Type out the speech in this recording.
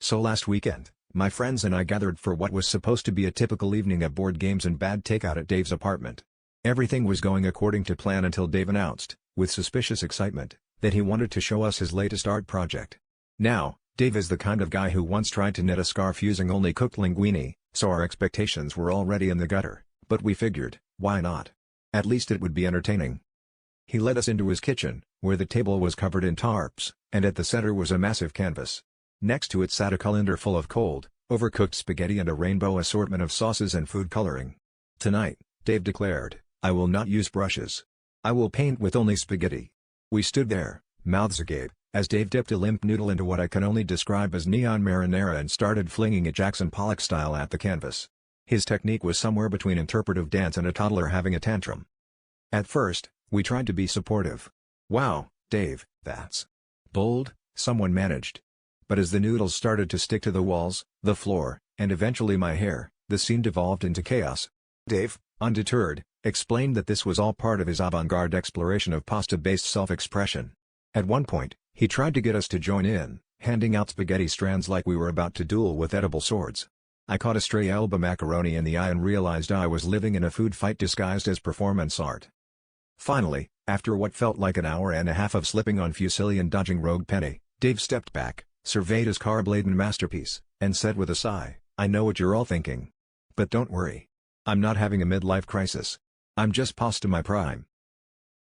So last weekend, my friends and I gathered for what was supposed to be a typical evening of board games and bad takeout at Dave's apartment. Everything was going according to plan until Dave announced, with suspicious excitement, that he wanted to show us his latest art project. Now, Dave is the kind of guy who once tried to knit a scarf using only cooked linguine, so our expectations were already in the gutter, but we figured, why not? At least it would be entertaining. He led us into his kitchen, where the table was covered in tarps, and at the center was a massive canvas. Next to it sat a colander full of cold, overcooked spaghetti and a rainbow assortment of sauces and food coloring. Tonight, Dave declared, I will not use brushes. I will paint with only spaghetti. We stood there, mouths agape, as Dave dipped a limp noodle into what I can only describe as neon marinara and started flinging it Jackson Pollock style at the canvas. His technique was somewhere between interpretive dance and a toddler having a tantrum. At first, we tried to be supportive. Wow, Dave, that's bold, someone managed. But as the noodles started to stick to the walls, the floor, and eventually my hair, the scene devolved into chaos. Dave, undeterred, explained that this was all part of his avant-garde exploration of pasta-based self-expression. At one point, he tried to get us to join in, handing out spaghetti strands like we were about to duel with edible swords. I caught a stray Elba macaroni in the eye and realized I was living in a food fight disguised as performance art. Finally, after what felt like an hour and a half of slipping on fusilli and dodging rogue Penny, Dave stepped back, surveyed his carb-laden masterpiece, and said with a sigh, I know what you're all thinking. But don't worry. I'm not having a midlife crisis. I'm just past my prime.